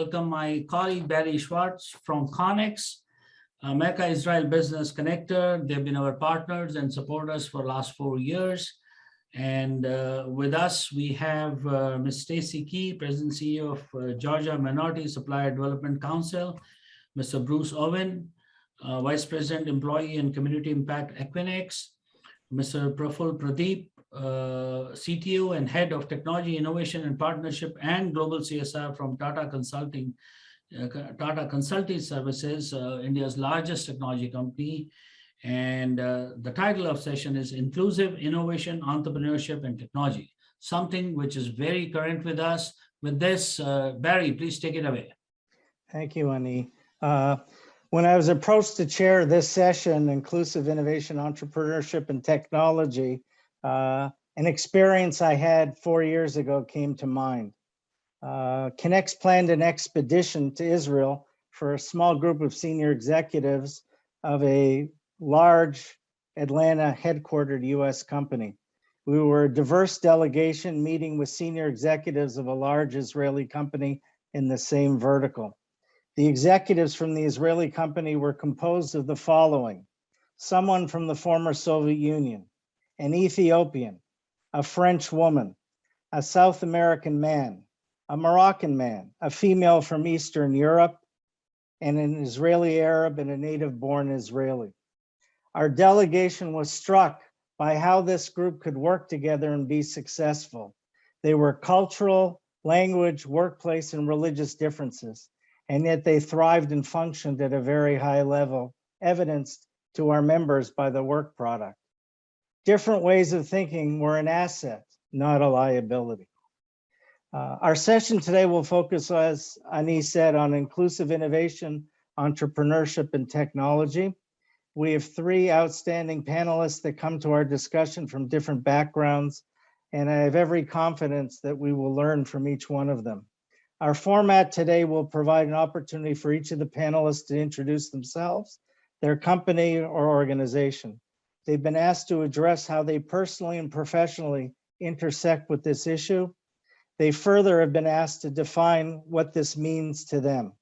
welcome my colleague Barry Swartz from CONEXX, America Israel Business Connector. They've been our partners and support us for the last 4 years. And with us, we have Ms. Stacey Key, President and CEO of Georgia Minority Supplier Development Council, Mr. Bruce Owen, Vice President, Employee and Community Impact, Equinix, Mr. Pradeep, CTO and Head of Technology, Innovation and Partnership and Global CSR from Tata Consulting, Tata Consulting Services, India's largest technology company. And the title of session is Inclusive Innovation, Entrepreneurship and Technology, something which is very current with us. With this, Barry, please take it away. Thank you, Ani. When I was approached to chair this session, Inclusive Innovation, Entrepreneurship and Technology, an experience I had 4 years ago came to mind. CONEXX planned an expedition to Israel for a small group of senior executives of a large Atlanta headquartered US company. We were a diverse delegation meeting with senior executives of a large Israeli company in the same vertical. The executives from the Israeli company were composed of the following: someone from the former Soviet Union, an Ethiopian, a French woman, a South American man, a Moroccan man, a female from Eastern Europe, and an Israeli Arab and a native-born Israeli. Our delegation was struck by how this group could work together and be successful. They were cultural, language, workplace, and religious differences, and yet they thrived and functioned at a very high level, evidenced to our members by the work product. Different ways of thinking were an asset, not a liability. Our session today will focus, as Ani said, on inclusive innovation, entrepreneurship, and technology. We have 3 outstanding panelists that come to our discussion from different backgrounds, and I have every confidence that we will learn from each one of them. Our format today will provide an opportunity for each of the panelists to introduce themselves, their company or organization. They've been asked to address how they personally and professionally intersect with this issue. They further have been asked to define what this means to them.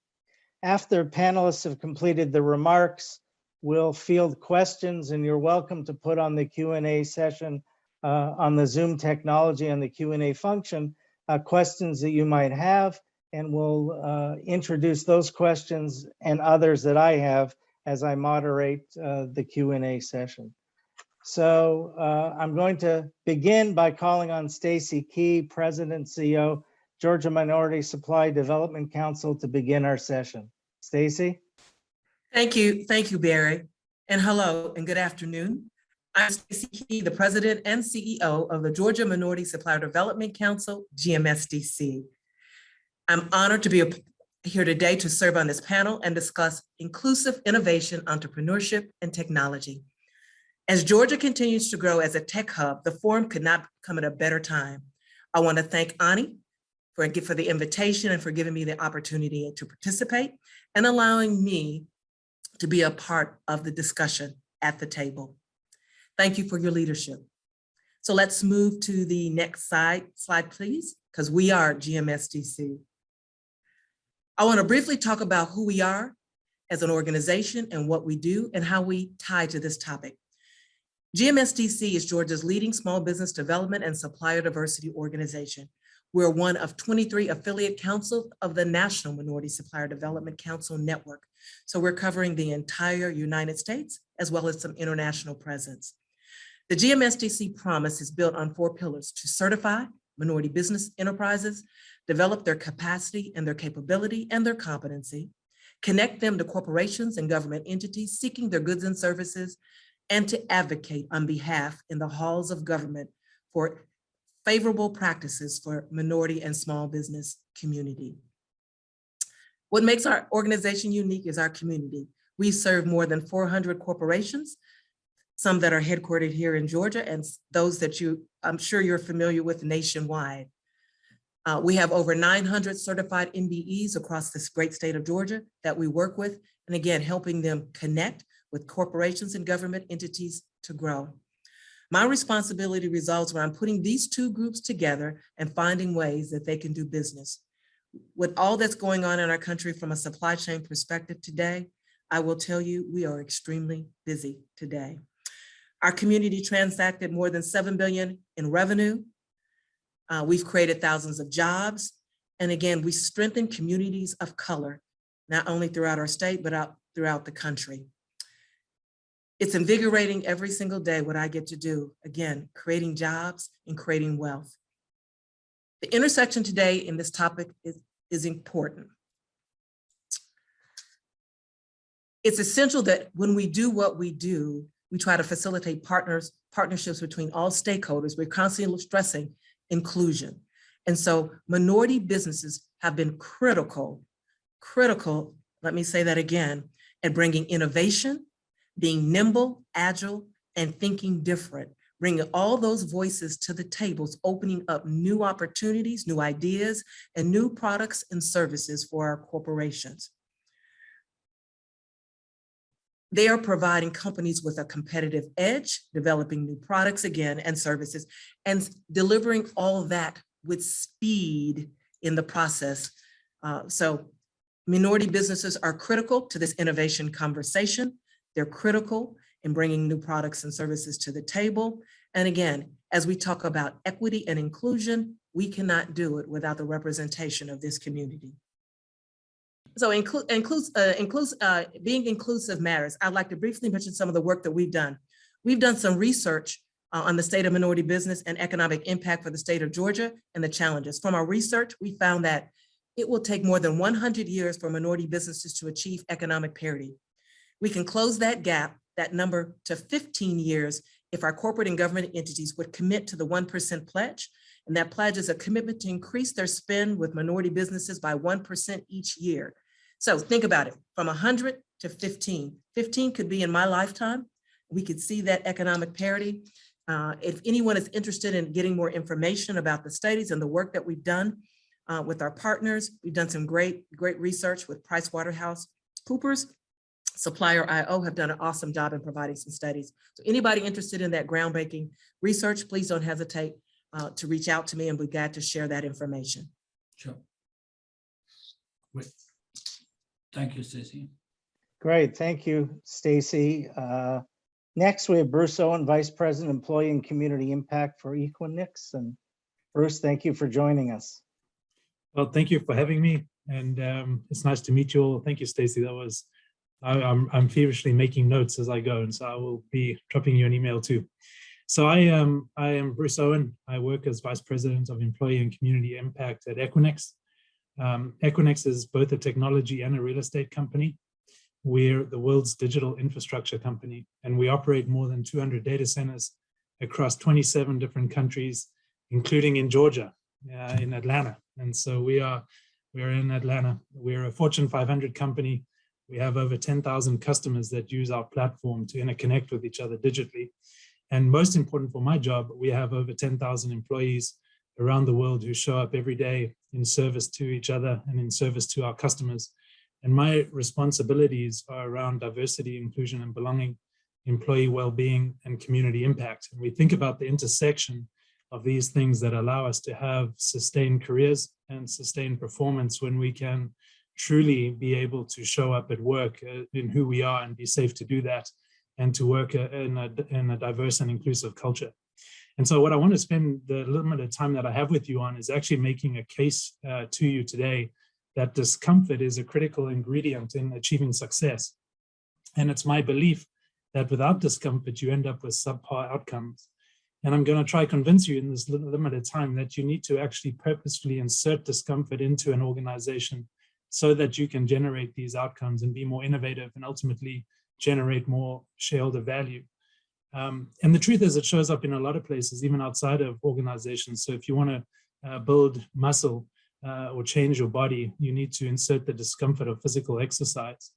After panelists have completed the remarks, we'll field questions, and you're welcome to put on the Q&A session on the Zoom technology and the Q&A function, questions that you might have, and we'll introduce those questions and others that I have as I moderate the Q&A session. So I'm going to begin by calling on Stacey Key, President and CEO, Georgia Minority Supply Development Council, to begin our session. Stacey? Thank you, Barry. And hello and good afternoon. I'm Stacey Key, the President and CEO of the Georgia Minority Supplier Development Council, GMSDC. I'm honored to be here today to serve on this panel and discuss inclusive innovation, entrepreneurship, and technology. As Georgia continues to grow as a tech hub, the forum could not come at a better time. I want to thank Ani for the invitation and for giving me the opportunity to participate and allowing me to be a part of the discussion at the table. Thank you for your leadership. So let's move to the next slide, please, because we are GMSDC. I want to briefly talk about who we are as an organization and what we do and how we tie to this topic. GMSDC is Georgia's leading small business development and supplier diversity organization. We're one of 23 affiliate councils of the National Minority Supplier Development Council Network. So we're covering the entire United States, as well as some international presence. The GMSDC promise is built on 4 pillars: to certify minority business enterprises, develop their capacity and their capability and their competency, connect them to corporations and government entities seeking their goods and services, and to advocate on behalf in the halls of government for favorable practices for minority and small business community. What makes our organization unique is our community. We serve more than 400 corporations, some that are headquartered here in Georgia and those that I'm sure you're familiar with nationwide. We have over 900 certified MBEs across this great state of Georgia that we work with, and again, helping them connect with corporations and government entities to grow. My responsibility results when I'm putting these 2 groups together and finding ways that they can do business. With all that's going on in our country from a supply chain perspective today, I will tell you, we are extremely busy today. Our community transacted more than $7 billion in revenue. We've created thousands of jobs. And again, we strengthen communities of color, not only throughout our state, but throughout the country. It's invigorating every single day what I get to do, again, creating jobs and creating wealth. The intersection today in this topic is important. It's essential that when we do what we do, we try to facilitate partnerships between all stakeholders. We're constantly stressing inclusion. And so minority businesses have been critical, let me say that again, at bringing innovation, being nimble, agile, and thinking different, bringing all those voices to the tables, opening up new opportunities, new ideas, and new products and services for our corporations. They are providing companies with a competitive edge, developing new products again and services, and delivering all that with speed in the process. So minority businesses are critical to this innovation conversation. They're critical in bringing new products and services to the table. And again, as we talk about equity and inclusion, we cannot do it without the representation of this community. So being inclusive matters. I'd like to briefly mention some of the work that we've done. We've done some research on the state of minority business and economic impact for the state of Georgia and the challenges. From our research, we found that it will take more than 100 years for minority businesses to achieve economic parity. We can close that gap, that number, to 15 years if our corporate and government entities would commit to the 1% pledge. And that pledge is a commitment to increase their spend with minority businesses by 1% each year. So think about it, from 100 to 15. 15 could be in my lifetime. We could see that economic parity. If anyone is interested in getting more information about the studies and the work that we've done with our partners, we've done some great research with PricewaterhouseCoopers. Supplier IO have done an awesome job in providing some studies. So anybody interested in that groundbreaking research, please don't hesitate to reach out to me, and we're glad to share that information. Sure. Great. Thank you, Stacey. Great, thank you, Stacey. Next, we have Bruce Owen, Vice President, Employee and Community Impact for Equinix. And Bruce, thank you for joining us. Well, thank you for having me, and it's nice to meet you all. Thank you, Stacey. That was, I'm feverishly making notes as I go, and so I will be dropping you an email too. So I am Bruce Owen. I work as Vice President of Employee and Community Impact at Equinix. Equinix is both a technology and a real estate company. We're the world's digital infrastructure company, and we operate more than 200 data centers across 27 different countries, including in Georgia, in Atlanta. And so we're in Atlanta. We're a Fortune 500 company. We have over 10,000 customers that use our platform to interconnect with each other digitally. And most important for my job, we have over 10,000 employees around the world who show up every day in service to each other and in service to our customers. And my responsibilities are around diversity, inclusion, and belonging, employee well-being, and community impact. And we think about the intersection of these things that allow us to have sustained careers and sustained performance when we can truly be able to show up at work in who we are and be safe to do that, and to work in a diverse and inclusive culture. And so what I want to spend the limited time that I have with you on is actually making a case to you today that discomfort is a critical ingredient in achieving success. And it's my belief that without discomfort, you end up with subpar outcomes. And I'm going to try to convince you in this limited time that you need to actually purposefully insert discomfort into an organization so that you can generate these outcomes and be more innovative and ultimately generate more shareholder value. And the truth is, it shows up in a lot of places, even outside of organizations. So if you want to build muscle or change your body, you need to insert the discomfort of physical exercise.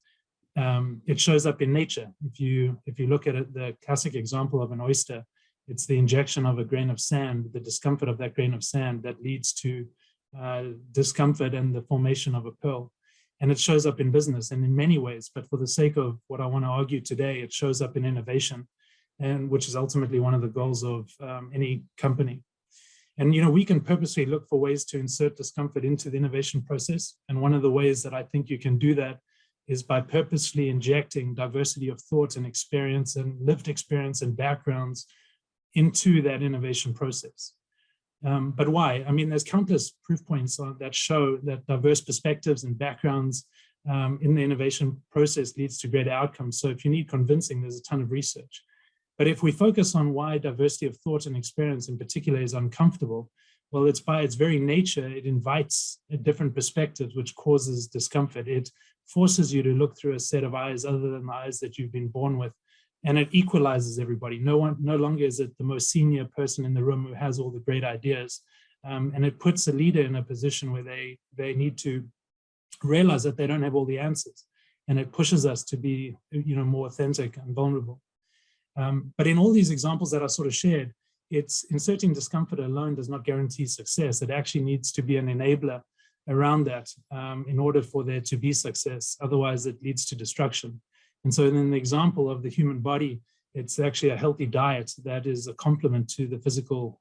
It shows up in nature. If you look at it, the classic example of an oyster, it's the injection of a grain of sand, the discomfort of that grain of sand that leads to discomfort and the formation of a pearl. And it shows up in business and in many ways, but for the sake of what I want to argue today, it shows up in innovation, and which is ultimately one of the goals of any company. And we can purposely look for ways to insert discomfort into the innovation process. And one of the ways that I think you can do that is by purposely injecting diversity of thought and experience and lived experience and backgrounds into that innovation process. But why? I mean, there's countless proof points that show that diverse perspectives and backgrounds in the innovation process leads to greater outcomes. So if you need convincing, there's a ton of research. But if we focus on why diversity of thought and experience in particular is uncomfortable, well, it's by its very nature, it invites different perspectives, which causes discomfort. It forces you to look through a set of eyes other than the eyes that you've been born with. And it equalizes everybody. No longer is it the most senior person in the room who has all the great ideas. And it puts a leader in a position where they need to realize that they don't have all the answers. And it pushes us to be more authentic and vulnerable. But in all these examples that I sort of shared, it's inserting discomfort alone does not guarantee success. It actually needs to be an enabler around that in order for there to be success. Otherwise, it leads to destruction. And so in the example of the human body, it's actually a healthy diet that is a complement to the physical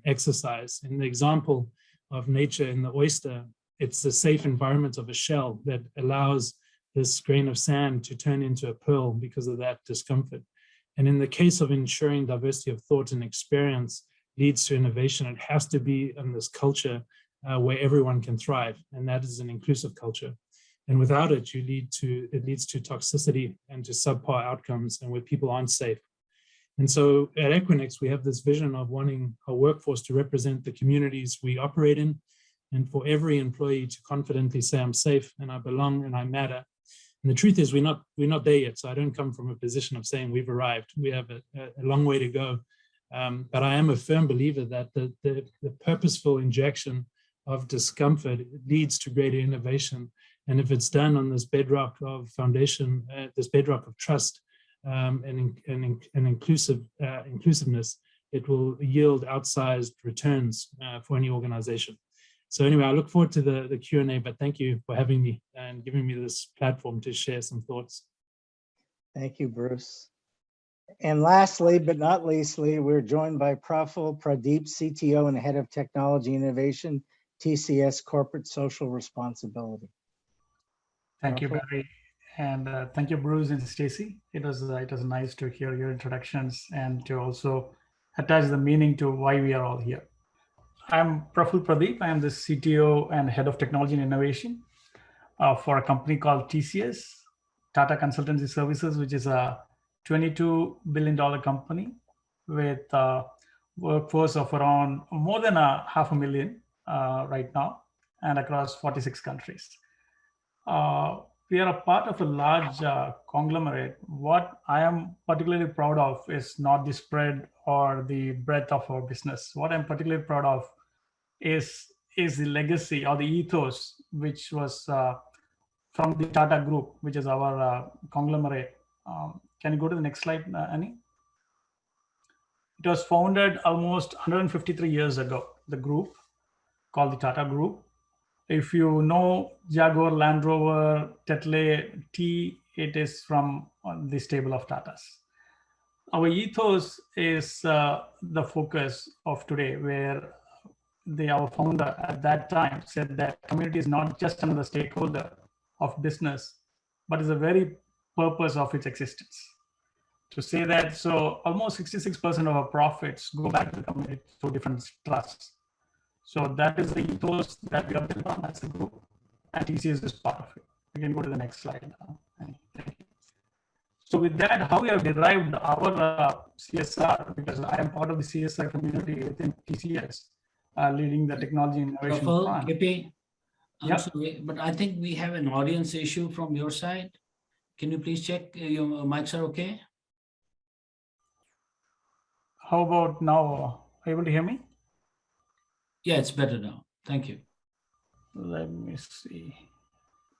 exercise. In the example of nature in the oyster, it's a safe environment of a shell that allows this grain of sand to turn into a pearl because of that discomfort. And in the case of ensuring diversity of thought and experience leads to innovation, it has to be in this culture where everyone can thrive, and that is an inclusive culture. And without it, it leads to toxicity and to subpar outcomes and where people aren't safe. And so at Equinix, we have this vision of wanting our workforce to represent the communities we operate in, and for every employee to confidently say, I'm safe and I belong and I matter. And the truth is, we're not there yet. So I don't come from a position of saying we've arrived. We have a long way to go. But I am a firm believer that the purposeful injection of discomfort leads to greater innovation. And if it's done on this bedrock of foundation, this bedrock of trust and inclusiveness, it will yield outsized returns for any organization. So anyway, I look forward to the Q&A, but thank you for having me and giving me this platform to share some thoughts. Thank you, Bruce. And lastly, but not leastly, we're joined by Praphul, Pradeep, CTO and Head of Technology Innovation, TCS Corporate Social Responsibility. Thank you, Barry. And thank you, Bruce and Stacey. It was nice to hear your introductions and to also attach the meaning to why we are all here. I'm Praphul Pradeep. I am the CTO and Head of Technology and Innovation for a company called TCS, Tata Consultancy Services, which is a $22 billion company with a workforce of around more than 500,000 right now and across 46 countries. We are a part of a large conglomerate. What I am particularly proud of is not the spread or the breadth of our business. What I'm particularly proud of is the legacy or the ethos, which was from the Tata Group, which is our conglomerate. Can you go to the next slide, Annie? It was founded almost 153 years ago, the group called the Tata Group. If you know Jaguar, Land Rover, Tetley, T, it is from the stable of Tatas. Our ethos is the focus of today, where our founder at that time said that community is not just another stakeholder of business, but is the very purpose of its existence. To say that, so almost 66% of our profits go back to the community through different trusts. So that is the ethos that we have built on as a group, and TCS is part of it. We can go to the next slide now. Thank you. So with that, how we have derived our CSR, because I am part of the CSR community within TCS, leading the technology innovation fund. KP, I'm sorry, but I think we have an audience issue from your side. Can you please check your mics are okay? How about now? Are you able to hear me? Yeah, it's better now. Thank you. Let me see.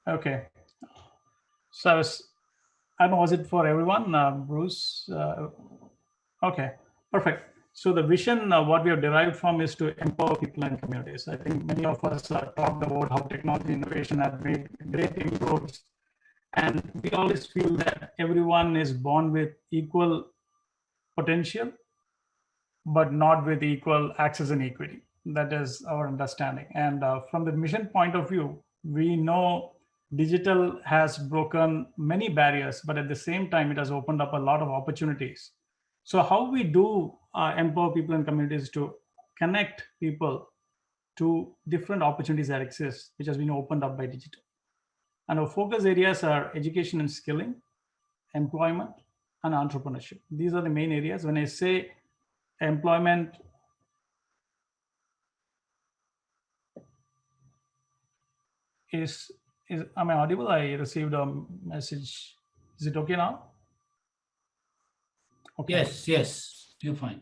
Okay. So I don't know, was it for everyone, Bruce? Okay, perfect. So the vision, what we have derived from is to empower people and communities. I think many of us talked about how technology innovation has made great inroads. And we always feel that everyone is born with equal potential, but not with equal access and equity. That is our understanding. And from the mission point of view, we know digital has broken many barriers, but at the same time, it has opened up a lot of opportunities. So how we do empower people and communities to connect people to different opportunities that exist, which has been opened up by digital. And our focus areas are education and skilling, employment, and entrepreneurship. These are the main areas. When I say employment, am I audible? I received a message. Is it okay now? Okay. Yes, yes, you're fine.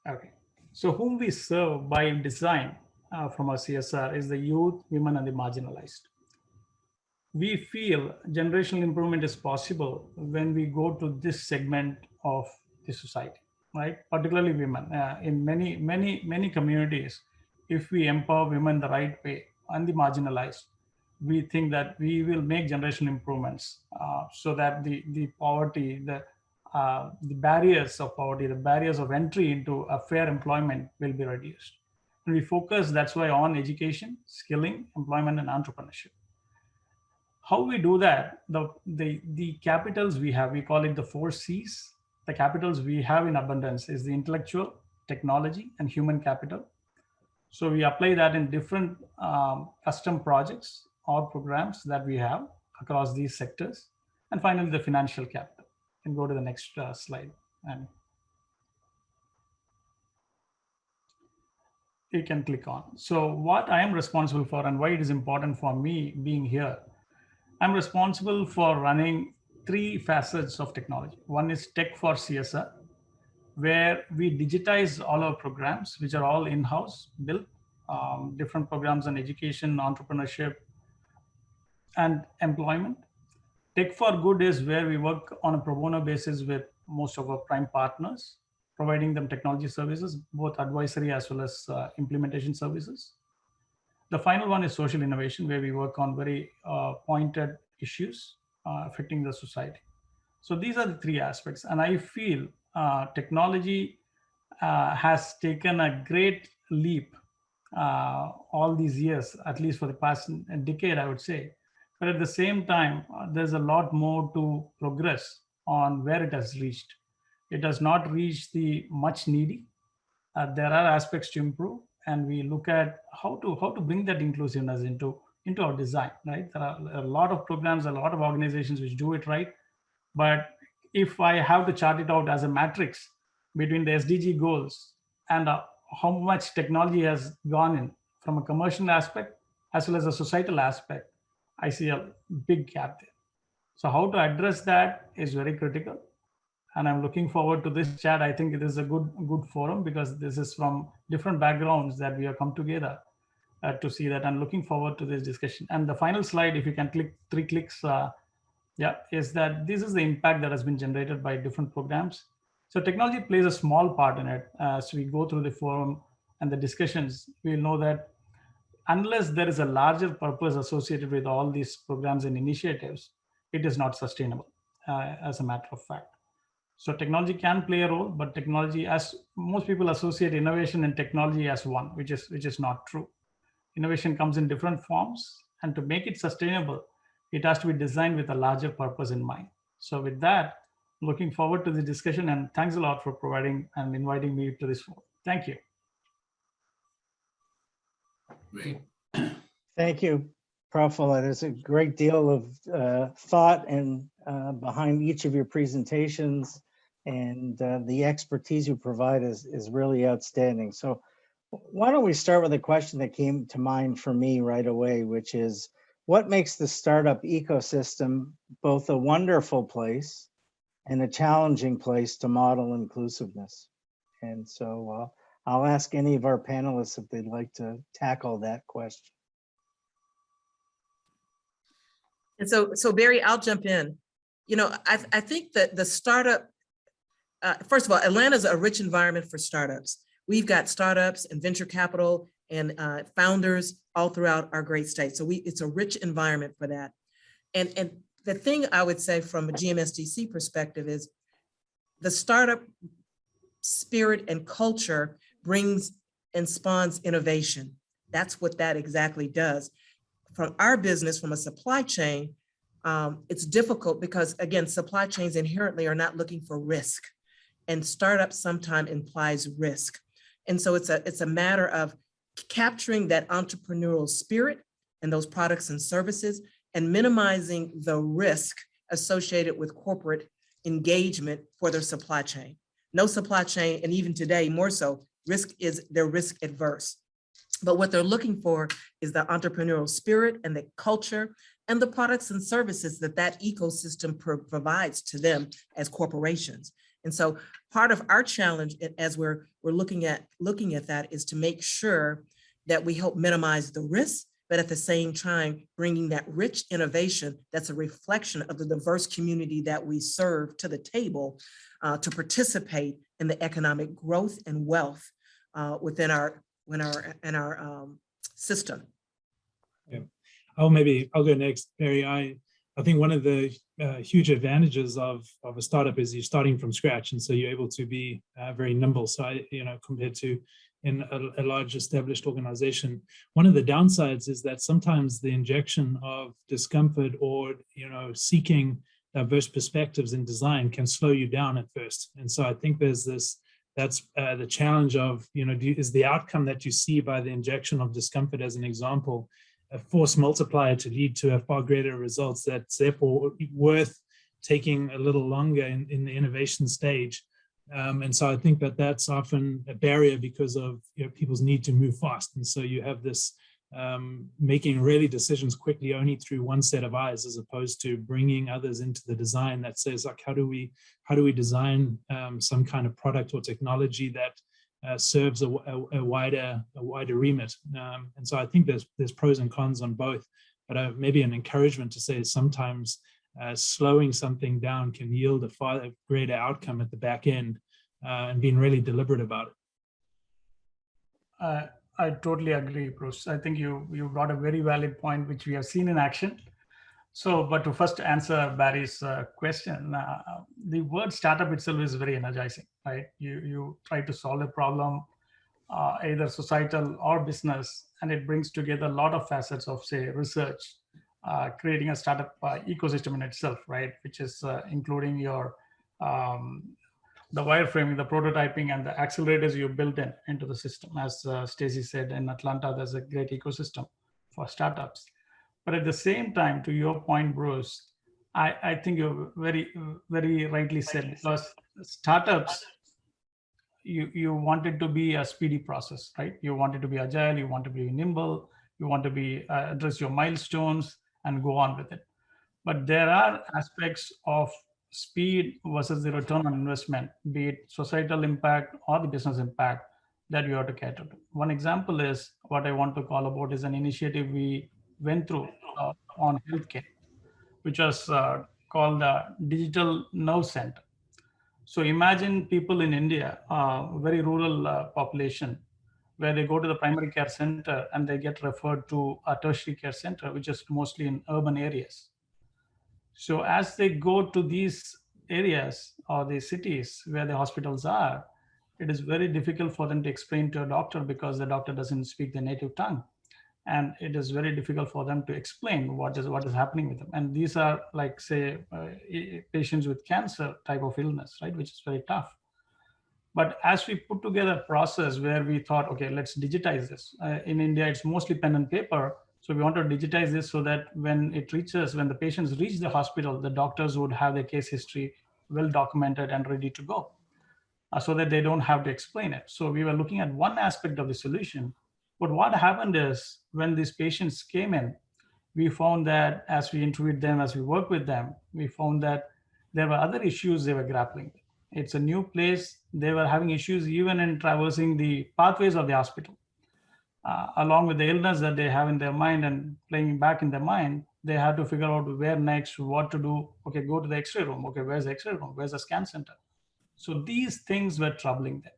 Okay. So whom we serve by design from our CSR is the youth, women, and the marginalized. We feel generational improvement is possible when we go to this segment of the society, right? Particularly women. In many communities, if we empower women the right way and the marginalized, we think that we will make generational improvements so that the poverty, the barriers of poverty, the barriers of entry into a fair employment will be reduced. And we focus, that's why, on education, skilling, employment, and entrepreneurship. How we do that, the capitals we have, we call it the 4 C's. The capitals we have in abundance is the intellectual, technology, and human capital. So we apply that in different custom projects or programs that we have across these sectors. And finally, the financial capital. You can go to the next slide. And you can click on. So what I am responsible for and why it is important for me being here, I'm responsible for running 3 facets of technology. One is Tech for CSR, where we digitize all our programs, which are all in-house built, different programs on education, entrepreneurship, and employment. Tech for Good is where we work on a pro bono basis with most of our prime partners, providing them technology services, both advisory as well as implementation services. The final one is social innovation, where we work on very pointed issues affecting the society. So these are the 3 aspects. And I feel technology has taken a great leap all these years, at least for the past decade, I would say. But at the same time, there's a lot more to progress on where it has reached. It has not reached the much needy. There are aspects to improve, and we look at how to bring that inclusiveness into our design, right? There are a lot of programs, a lot of organizations which do it right. But if I have to chart it out as a matrix between the SDG goals and how much technology has gone in from a commercial aspect as well as a societal aspect, I see a big gap there. So how to address that is very critical. And I'm looking forward to this chat. I think it is a good forum because this is from different backgrounds that we have come together to see that. I'm looking forward to this discussion. And the final slide, if you can click 3 clicks, is that this is the impact that has been generated by different programs. So technology plays a small part in it. As we go through the forum and the discussions, we'll know that unless there is a larger purpose associated with all these programs and initiatives, it is not sustainable, as a matter of fact. So technology can play a role, but technology, as most people associate innovation and technology as one, which is not true. Innovation comes in different forms, and to make it sustainable, it has to be designed with a larger purpose in mind. So with that, looking forward to the discussion, and thanks a lot for providing and inviting me to this forum. Thank you. Great. Thank you, Praphul. There's a great deal of thought and behind each of your presentations, and the expertise you provide is really outstanding. So why don't we start with a question that came to mind for me right away, which is, what makes the startup ecosystem both a wonderful place and a challenging place to model inclusiveness? And so I'll ask any of our panelists if they'd like to tackle that question. And so Barry, I'll jump in. You know, I think that the startup, first of all, Atlanta's a rich environment for startups. We've got startups and venture capital and founders all throughout our great state. So it's a rich environment for that. And the thing I would say from a GMSDC perspective is the startup spirit and culture brings and spawns innovation. That's what that exactly does. From our business, from a supply chain, it's difficult because, again, supply chains inherently are not looking for risk, and startup sometimes implies risk. And so it's a matter of capturing that entrepreneurial spirit and those products and services and minimizing the risk associated with corporate engagement for their supply chain. No supply chain, and even today more so, they're risk adverse. But what they're looking for is the entrepreneurial spirit and the culture and the products and services that ecosystem provides to them as corporations. And so part of our challenge as we're looking at that is to make sure that we help minimize the risk, but at the same time, bringing that rich innovation that's a reflection of the diverse community that we serve to the table to participate in the economic growth and wealth within our system. Yeah. I'll go next, Barry. I think one of the huge advantages of a startup is you're starting from scratch, and so you're able to be very nimble. So compared to in a large established organization, one of the downsides is that sometimes the injection of discomfort or seeking diverse perspectives in design can slow you down at first. And so I think that's the challenge of is the outcome that you see by the injection of discomfort, as an example, a force multiplier to lead to a far greater results that's therefore worth taking a little longer in the innovation stage. And so I think that's often a barrier because of people's need to move fast. And so you have this making really decisions quickly only through one set of eyes, as opposed to bringing others into the design that says, like, how do we design some kind of product or technology that serves a wider remit. And so I think there's pros and cons on both, but maybe an encouragement to say sometimes slowing something down can yield a far greater outcome at the back end, and being really deliberate about it. I totally agree, Bruce. I think you brought a very valid point, which we have seen in action. So, but to first answer Barry's question, the word startup itself is very energizing, right? You try to solve a problem, either societal or business, and it brings together a lot of facets of, say, research, creating a startup ecosystem in itself, right? Which is including your the wireframing, the prototyping, and the accelerators you built into the system. As Stacey said, in Atlanta, there's a great ecosystem for startups. But at the same time, to your point, Bruce, I think you very, very rightly said, because startups, you want it to be a speedy process, right? You want it to be agile, you want to be nimble, you want to be address your milestones and go on with it. But there are aspects of speed versus the return on investment, be it societal impact or the business impact, that you have to cater to. One example is what I want to call about is an initiative we went through on healthcare, which was called the Digital Nerve Center. So imagine people in India, very rural population, where they go to the primary care center and they get referred to a tertiary care center, which is mostly in urban areas. So as they go to these areas or the cities where the hospitals are, it is very difficult for them to explain to a doctor because the doctor doesn't speak the native tongue. And it is very difficult for them to explain what is happening with them. And these are like, say, patients with cancer type of illness, right, which is very tough. But as we put together a process where we thought, okay, let's digitize this. In India, it's mostly pen and paper. So we want to digitize this so that when the patients reach the hospital, the doctors would have their case history well documented and ready to go, so that they don't have to explain it. So we were looking at one aspect of the solution. But what happened is when these patients came in, we found that as we interviewed them, as we worked with them, we found that there were other issues they were grappling with. It's a new place. They were having issues even in traversing the pathways of the hospital. Along with the illness that they have in their mind and playing back in their mind, they had to figure out where next, what to do. Okay, go to the X-ray room. Okay, where's the X-ray room? Where's the scan center? So these things were troubling them.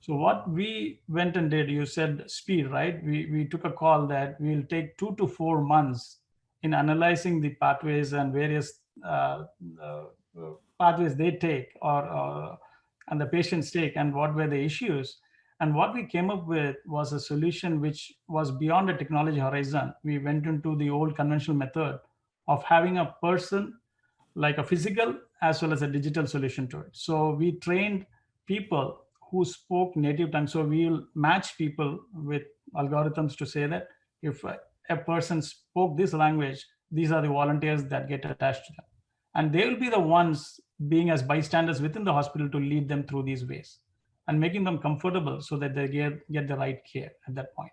So what we went and did, you said speed, right? We took a call that we'll take 2 to 4 months in analyzing the pathways and various pathways they take and the patients take and what were the issues. And what we came up with was a solution which was beyond the technology horizon. We went into the old conventional method of having a person, like a physical as well as a digital solution to it. So we trained people who spoke native tongue. So we'll match people with algorithms to say that if a person spoke this language, these are the volunteers that get attached to them. And they will be the ones being as bystanders within the hospital to lead them through these ways and making them comfortable so that they get the right care at that point.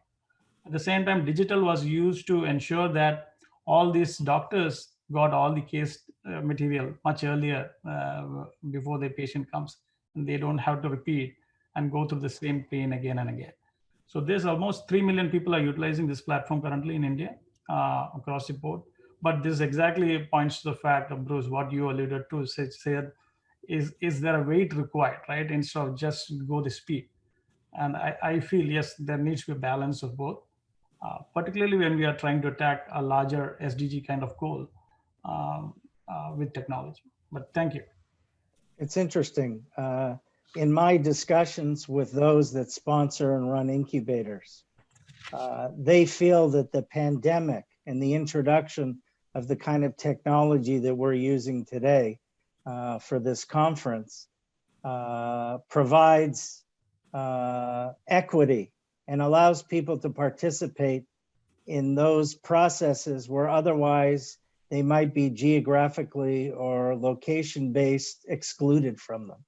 At the same time, digital was used to ensure that all these doctors got all the case material much earlier before the patient comes, and they don't have to repeat and go through the same pain again and again. So there's almost 3 million people are utilizing this platform currently in India across the board. But this exactly points to the fact of, Bruce, what you alluded to, said, is there a weight required, right? Instead of just go the speed. And I feel, yes, there needs to be a balance of both, particularly when we are trying to attack a larger SDG kind of goal with technology. But thank you. It's interesting. In my discussions with those that sponsor and run incubators, they feel that the pandemic and the introduction of the kind of technology that we're using today for this conference provides equity and allows people to participate in those processes where otherwise they might be geographically or location-based excluded from them.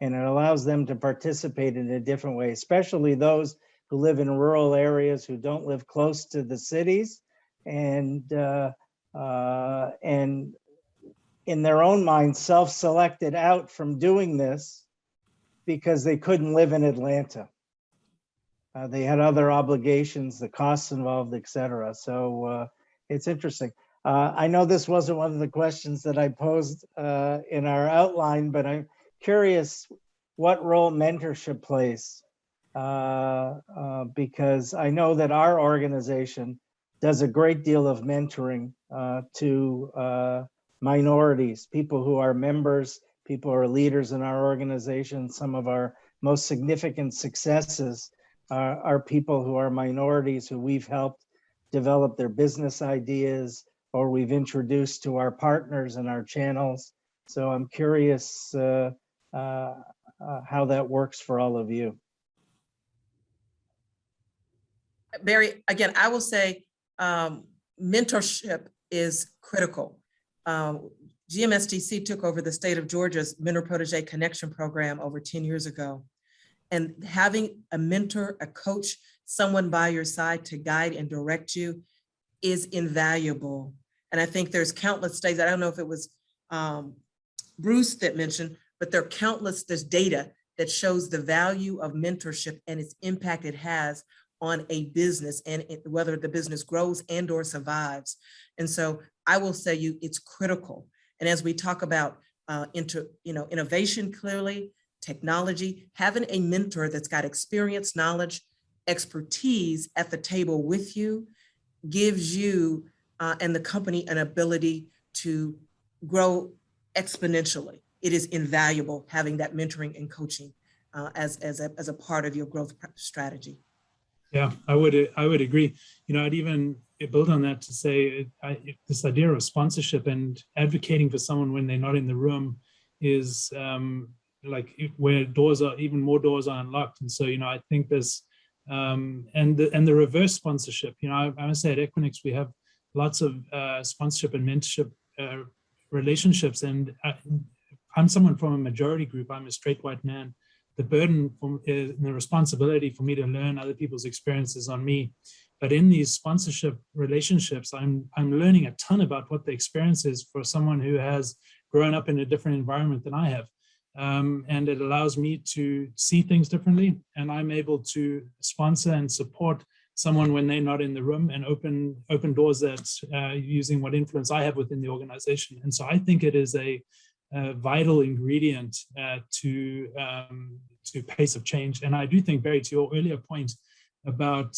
And it allows them to participate in a different way, especially those who live in rural areas, who don't live close to the cities, and in their own mind self-selected out from doing this because they couldn't live in Atlanta. They had other obligations, the costs involved, et cetera. So it's interesting. I know this wasn't one of the questions that I posed in our outline, but I'm curious what role mentorship plays, because I know that our organization does a great deal of mentoring to minorities, people who are members, people who are leaders in our organization. Some of our most significant successes are people who are minorities who we've helped develop their business ideas, or we've introduced to our partners and our channels. So I'm curious how that works for all of you. Barry, again, I will say mentorship is critical. GMSDC took over the state of Georgia's mentor-protege connection program over 10 years ago. And having a mentor, a coach, someone by your side to guide and direct you is invaluable. And I think there's countless studies. I don't know if it was Bruce that mentioned, but there are countless, there's data that shows the value of mentorship and its impact it has on a business and whether the business grows and or survives. And so I will say it's critical. And as we talk about innovation, clearly, technology, having a mentor that's got experience, knowledge, expertise at the table with you gives you and the company an ability to grow exponentially. It is invaluable having that mentoring and coaching as a part of your growth strategy. Yeah, I would agree. I'd even build on that to say this idea of sponsorship and advocating for someone when they're not in the room is like where even more doors are unlocked. And so, I think there's and the reverse sponsorship. I must say at Equinix we have lots of sponsorship and mentorship relationships. And I'm someone from a majority group. I'm a straight white man. The burden and the responsibility for me to learn other people's experiences on me. But in these sponsorship relationships, I'm learning a ton about what the experience is for someone who has grown up in a different environment than I have. And it allows me to see things differently. And I'm able to sponsor and support someone when they're not in the room and open doors that using what influence I have within the organization. And so I think it is a vital ingredient to pace of change. And I do think, Barry, to your earlier point about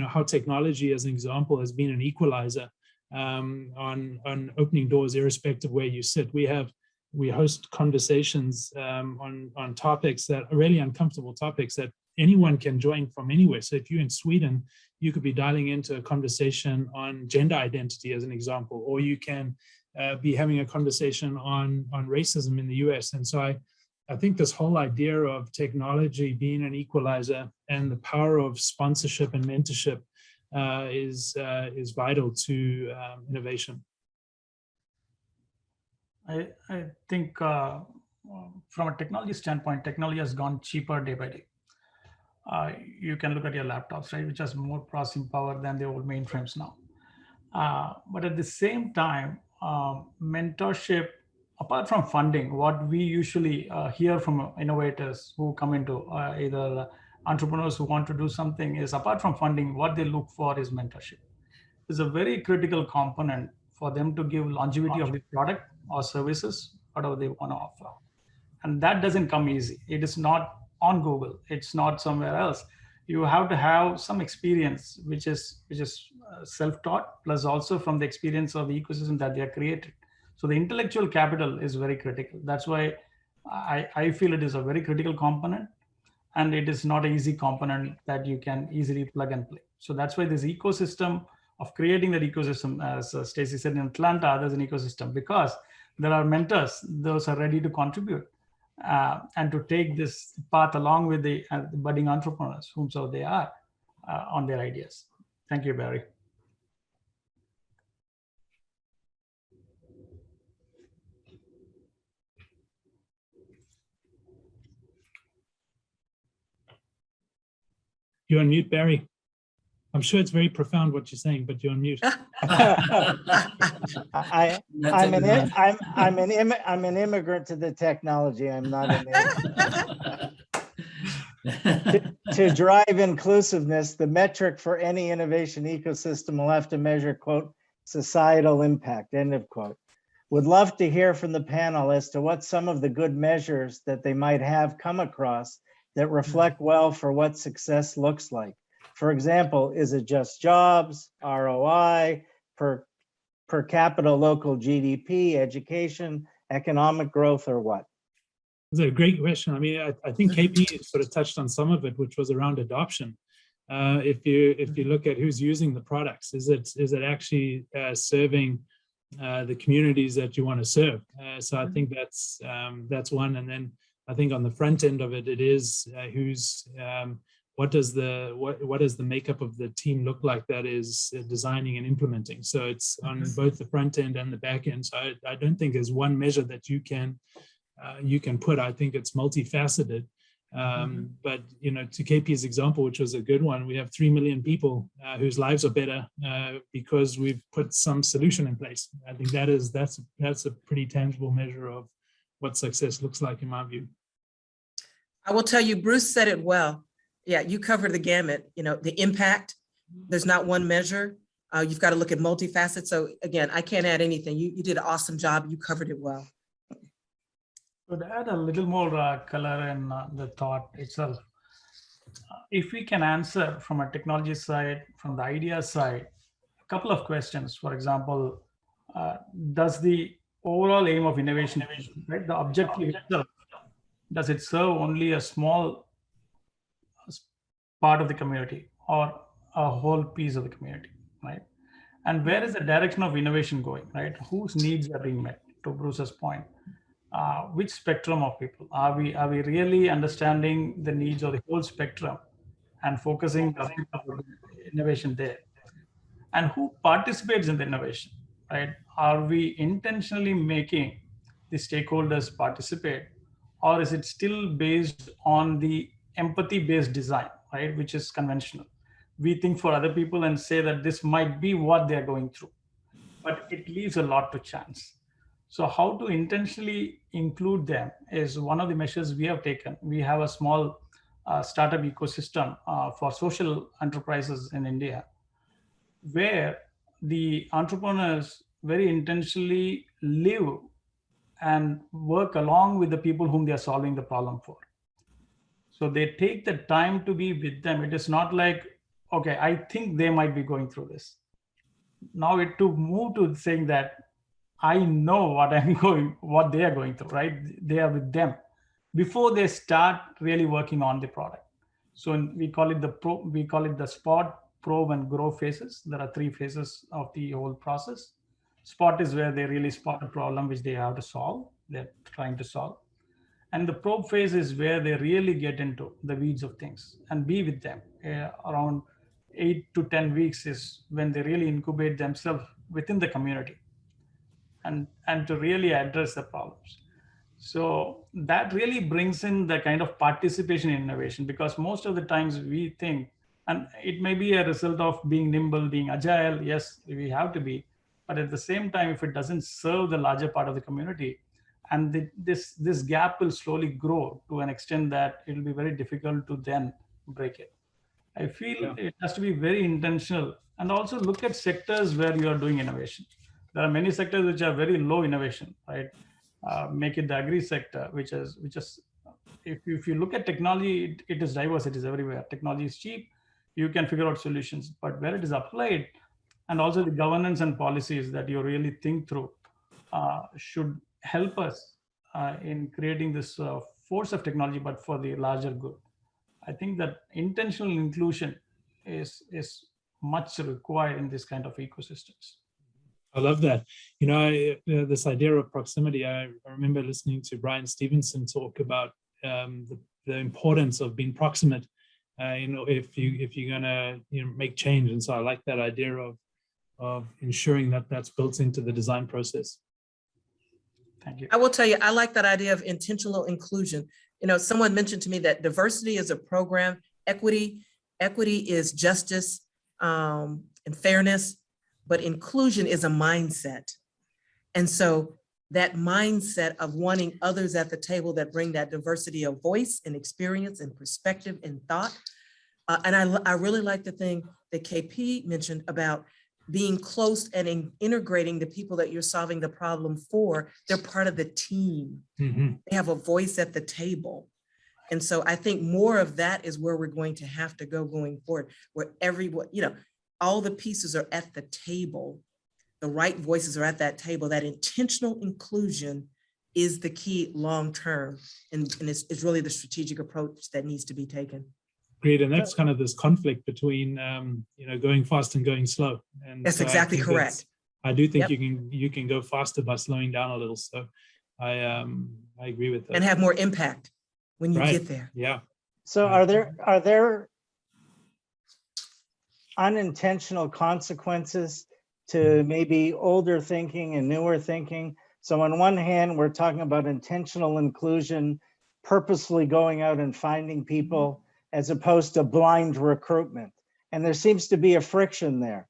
how technology as an example has been an equalizer on opening doors irrespective of where you sit. We have we host conversations on topics that are really uncomfortable topics that anyone can join from anywhere. So if you're in Sweden, you could be dialing into a conversation on gender identity as an example, or you can be having a conversation on racism in the US. And so I think this whole idea of technology being an equalizer and the power of sponsorship and mentorship is vital to innovation. I think from a technology standpoint, technology has gone cheaper day by day. You can look at your laptops, right, which has more processing power than the old mainframes now. But at the same time, mentorship, apart from funding, what we usually hear from innovators who come into either entrepreneurs who want to do something is, apart from funding, what they look for is mentorship. It's a very critical component for them to give longevity of the product or services, whatever they want to offer. And that doesn't come easy. It is not on Google. It's not somewhere else. You have to have some experience, which is self-taught, plus also from the experience of the ecosystem that they are created. So the intellectual capital is very critical. That's why I feel it is a very critical component, and it is not an easy component that you can easily plug and play. So that's why this ecosystem of creating that ecosystem, as Stacey said, in Atlanta, there's an ecosystem because there are mentors, those are ready to contribute and to take this path along with the budding entrepreneurs, whomso they are on their ideas. Thank you, Barry. You're on mute, Barry. I'm sure it's very profound what you're saying, but you're on mute. I'm an immigrant to the technology. I'm not an immigrant. To drive inclusiveness, the metric for any innovation ecosystem will have to measure, quote, societal impact, end of quote. Would love to hear from the panel as to what some of the good measures that they might have come across that reflect well for what success looks like. For example, is it just jobs, ROI, per capita local GDP, education, economic growth, or what? It's a great question. I mean, I think KP sort of touched on some of it, which was around adoption. If you look at who's using the products, is it actually serving the communities that you want to serve? So I think that's one. And then I think on the front end of it, it is who's what does the makeup of the team look like that is designing and implementing? So it's on both the front end and the back end. So I don't think there's one measure that you can put. I think it's multifaceted. But to KP's example, which was a good one, we have 3 million people whose lives are better because we've put some solution in place. I think that's a pretty tangible measure of what success looks like in my view. I will tell you, Bruce said it well. Yeah, you covered the gamut. The impact. There's not one measure. You've got to look at multifaceted. So again, I can't add anything. You did an awesome job. You covered it well. So to add a little more color in the thought itself, if we can answer from a technology side, from the idea side, a couple of questions. For example, does the overall aim of innovation, right, the objective itself, does it serve only a small part of the community or a whole piece of the community, right? And where is the direction of innovation going, right? Whose needs are being met, to Bruce's point? Which spectrum of people? Are we really understanding the needs of the whole spectrum and focusing innovation there? And who participates in the innovation, right? Are we intentionally making the stakeholders participate, or is it still based on the empathy-based design, right, which is conventional? We think for other people and say that this might be what they're going through, but it leaves a lot to chance. So how to intentionally include them is one of the measures we have taken. We have a small startup ecosystem for social enterprises in India, where the entrepreneurs very intentionally live and work along with the people whom they are solving the problem for. So they take the time to be with them. It is not like, okay, I think they might be going through this. Now to move to saying that, I know what they are going through, right? They are with them before they start really working on the product. So we call it the spot, probe, and grow phases. There are 3 phases of the whole process. Spot is where they really spot a problem which they have to solve. They're trying to solve. And the probe phase is where they really get into the weeds of things and be with them. Around 8 to 10 weeks is when they really incubate themselves within the community and to really address the problems. So that really brings in the kind of participation in innovation, because most of the times we think, and it may be a result of being nimble, being agile. Yes, we have to be, but at the same time, if it doesn't serve the larger part of the community, and this gap will slowly grow to an extent that it will be very difficult to then break it. I feel it has to be very intentional, and also look at sectors where you are doing innovation. There are many sectors which are very low innovation, right? Make it the agri sector, which is if you look at technology, it is diverse, it is everywhere. Technology is cheap, you can figure out solutions, but where it is applied, and also the governance and policies that you really think through should help us in creating this force of technology, but for the larger good. I think that intentional inclusion is much required in this kind of ecosystems. I love that. You know, this idea of proximity, I remember listening to Brian Stevenson talk about the importance of being proximate, you know, if you're going to, you know, make change. And so I like that idea of ensuring that that's built into the design process. Thank you. I will tell you, I like that idea of intentional inclusion. You know, someone mentioned to me that diversity is a program, equity is justice and fairness, but inclusion is a mindset. And so that mindset of wanting others at the table that bring that diversity of voice and experience and perspective and thought. And I really like the thing that KP mentioned about being close and integrating the people that you're solving the problem for. They're part of the team. Mm-hmm. They have a voice at the table. And so I think more of that is where we're going to have to go going forward, where everyone, you know, all the pieces are at the table. The right voices are at that table. That intentional inclusion is the key long-term. And it's really the strategic approach that needs to be taken. Great, and that's kind of this conflict between you know, going fast and going slow. And That's so exactly correct. I do think Yep. you can go faster by slowing down a little. So I agree with that. And have more impact when you get there. Yeah. So are there unintentional consequences to maybe older thinking and newer thinking? So on one hand, we're talking about intentional inclusion, purposely going out and finding people, as opposed to blind recruitment. And there seems to be a friction there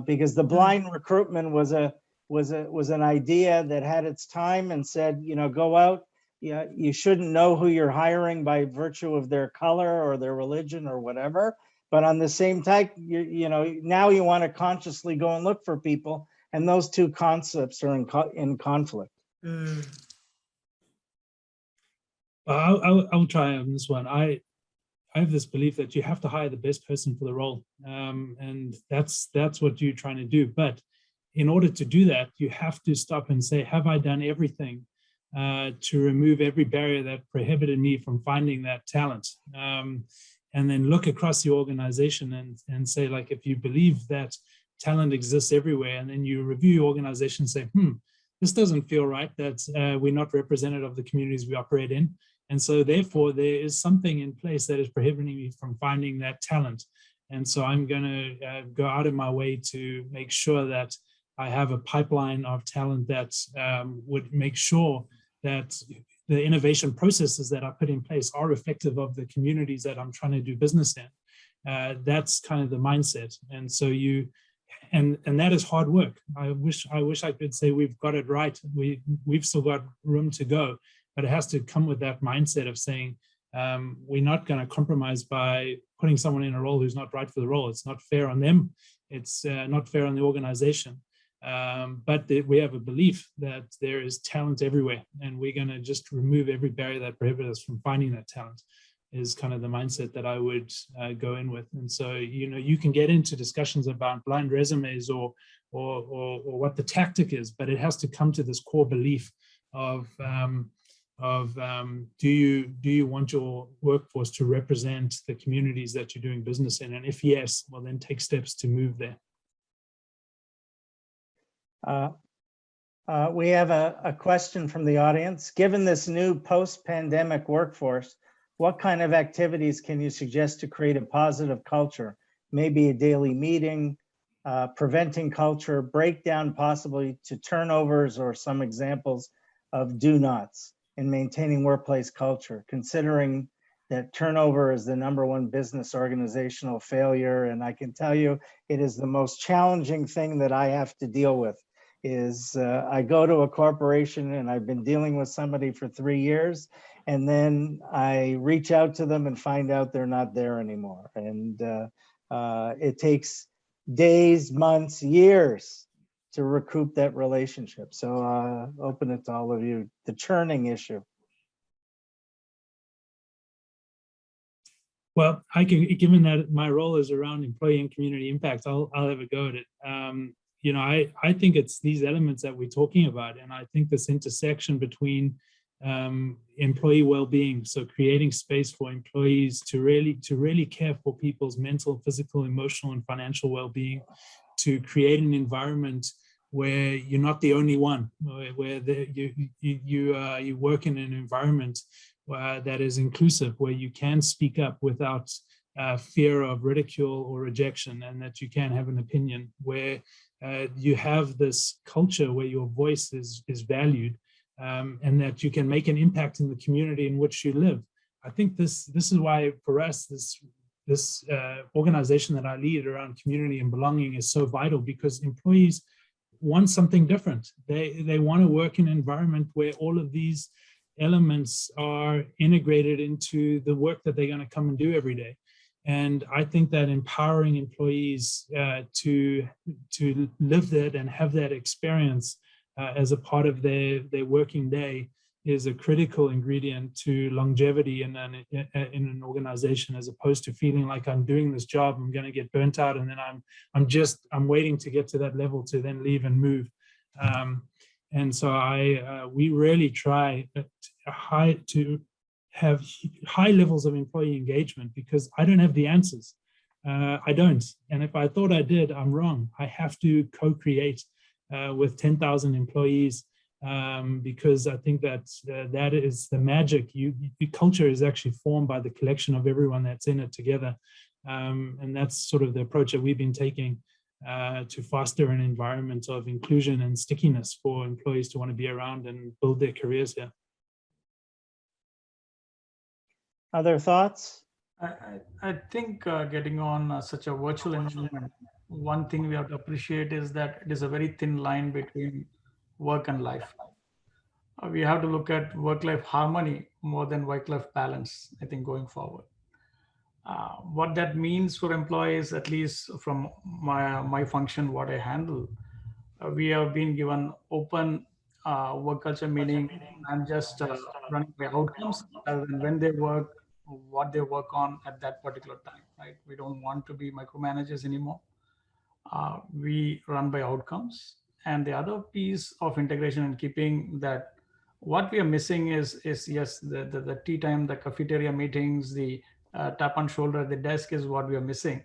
because the blind recruitment was an idea that had its time and said, you know, go out, you shouldn't know who you're hiring by virtue of their color or their religion or whatever. But on the same time, you know, now you want to consciously go and look for people, and those two concepts are in conflict. I'll try on this one. I have this belief that you have to hire the best person for the role, and that's what you're trying to do. But in order to do that, you have to stop and say, have I done everything to remove every barrier that prohibited me from finding that talent? And then look across the organization and say, like, if you believe that talent exists everywhere, and then you review your organization and say, this doesn't feel right, that we're not representative of the communities we operate in. And so therefore, there is something in place that is prohibiting me from finding that talent. And so I'm going to go out of my way to make sure that I have a pipeline of talent that would make sure that the innovation processes that are put in place are reflective of the communities that I'm trying to do business in. That's kind of the mindset. And so and that is hard work. I wish I could say we've got it right. We've still got room to go, but it has to come with that mindset of saying, we're not going to compromise by putting someone in a role who's not right for the role. It's not fair on them. It's not fair on the organization. But we have a belief that there is talent everywhere, and we're going to just remove every barrier that prohibits us from finding that talent. is kind of the mindset that I would go in with. And so, you can get into discussions about blind resumes or what the tactic is, but it has to come to this core belief of do you want your workforce to represent the communities that you're doing business in? And if yes, well, then take steps to move there. We have a question from the audience. Given this new post-pandemic workforce, what kind of activities can you suggest to create a positive culture? Maybe a daily meeting, preventing culture, breakdown possibly to turnovers, or some examples of do-nots in maintaining workplace culture, considering that turnover is the #1 business organizational failure. And I can tell you, it is the most challenging thing that I have to deal with. I go to a corporation and I've been dealing with somebody for 3 years, and then I reach out to them and find out they're not there anymore. And it takes days, months, years to recoup that relationship. So open it to all of you, the churning issue. Well, given that my role is around employee and community impact, I'll have a go at it. I think it's these elements that we're talking about, and I think this intersection between employee well-being, so creating space for employees to really care for people's mental, physical, emotional, and financial well-being, to create an environment where you're not the only one, where you work in an environment that is inclusive, where you can speak up without fear of ridicule or rejection, and that you can have an opinion, where you have this culture where your voice is valued, and that you can make an impact in the community in which you live. I think this is why for us, this organization that I lead around community and belonging is so vital, because employees want something different. They want to work in an environment where all of these elements are integrated into the work that they're going to come and do every day. And I think that empowering employees to live that and have that experience as a part of their working day is a critical ingredient to longevity in an organization, as opposed to feeling like I'm doing this job, I'm going to get burnt out, and then I'm waiting to get to that level to then leave and move. And so we really try to have high levels of employee engagement, because I don't have the answers. I don't. And if I thought I did, I'm wrong. I have to co-create with 10,000 employees, because I think that is the magic. Culture is actually formed by the collection of everyone that's in it together. And that's sort of the approach that we've been taking to foster an environment of inclusion and stickiness for employees to want to be around and build their careers here. Other thoughts? I think getting on such a virtual environment, one thing we have to appreciate is that it is a very thin line between work and life. We have to look at work-life harmony more than work-life balance, I think, going forward. What that means for employees, at least from my function, what I handle, we have been given open work culture, meaning I'm just running by outcomes rather than when they work, what they work on at that particular time, right? We don't want to be micromanagers anymore. We run by outcomes. And the other piece of integration and keeping that, what we are missing is yes, the tea time, the cafeteria meetings, the tap on shoulder at the desk is what we are missing,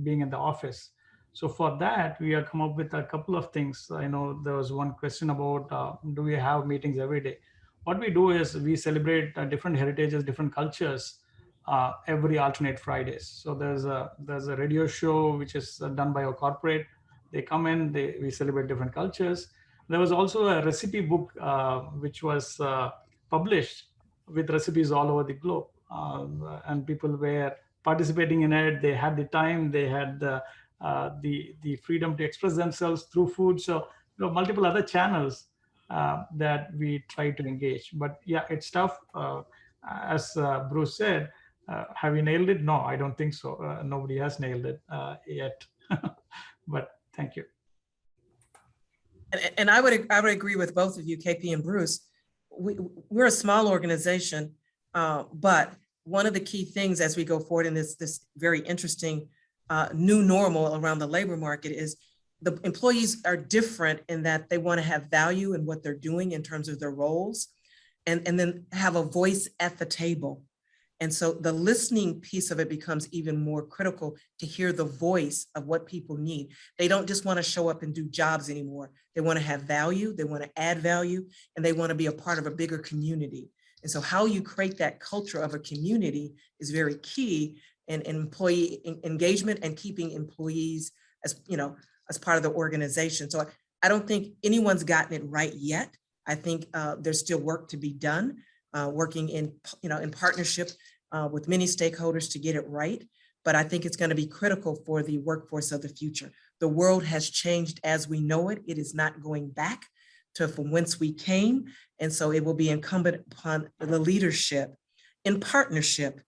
being in the office. So for that, we have come up with a couple of things. I know there was one question about, do we have meetings every day? What we do is we celebrate different heritages, different cultures every alternate Fridays. So there's a radio show which is done by a corporate. They come in, we celebrate different cultures. There was also a recipe book which was published with recipes all over the globe, and people were participating in it. They had the time, they had the freedom to express themselves through food. So multiple other channels that we try to engage. But yeah, it's tough. As Bruce said, have you nailed it? No, I don't think so. Nobody has nailed it yet. But thank you. And I would agree with both of you, KP and Bruce. We're a small organization. But one of the key things as we go forward in this very interesting new normal around the labor market is the employees are different in that they want to have value in what they're doing in terms of their roles, and then have a voice at the table. And so the listening piece of it becomes even more critical to hear the voice of what people need. They don't just want to show up and do jobs anymore. They want to have value, they want to add value, and they want to be a part of a bigger community. And so how you create that culture of a community is very key in employee engagement and keeping employees as, you know, as part of the organization. So I don't think anyone's gotten it right yet. I think there's still work to be done, working in, you know, in partnership with many stakeholders to get it right. But I think it's going to be critical for the workforce of the future. The world has changed as we know it. It is not going back to from whence we came. And so it will be incumbent upon the leadership in partnership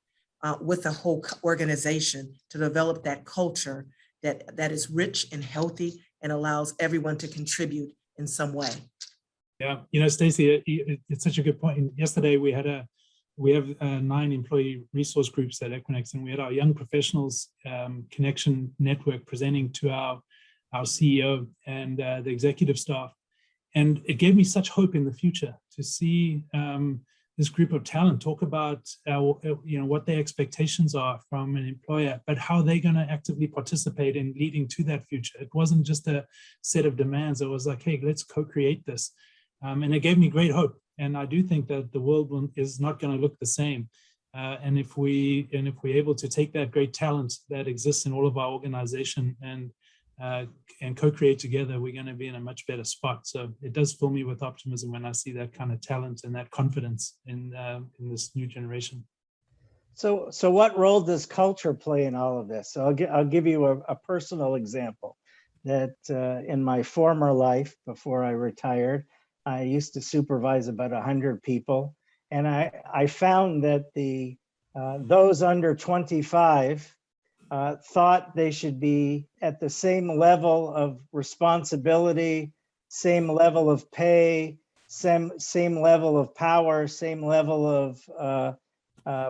with the whole organization to develop that culture that is rich and healthy and allows everyone to contribute in some way. Yeah, you know, Stacey, it's such a good point. Yesterday we have 9 employee resource groups at Equinix, and we had our young professionals connection network presenting to our CEO and the executive staff. And it gave me such hope in the future to see this group of talent talk about you know, what their expectations are from an employer, but how they're going to actively participate in leading to that future. It wasn't just a set of demands. It was like, hey, let's co-create this. And it gave me great hope. And I do think that the world is not going to look the same. And if we're able to take that great talent that exists in all of our organization and co-create together, we're going to be in a much better spot. So it does fill me with optimism when I see that kind of talent and that confidence in this new generation. So what role does culture play in all of this? So I'll give you a personal example that in my former life, before I retired, I used to supervise about 100 people. And I found that those under 25 thought they should be at the same level of responsibility, same level of pay, same level of power, same level of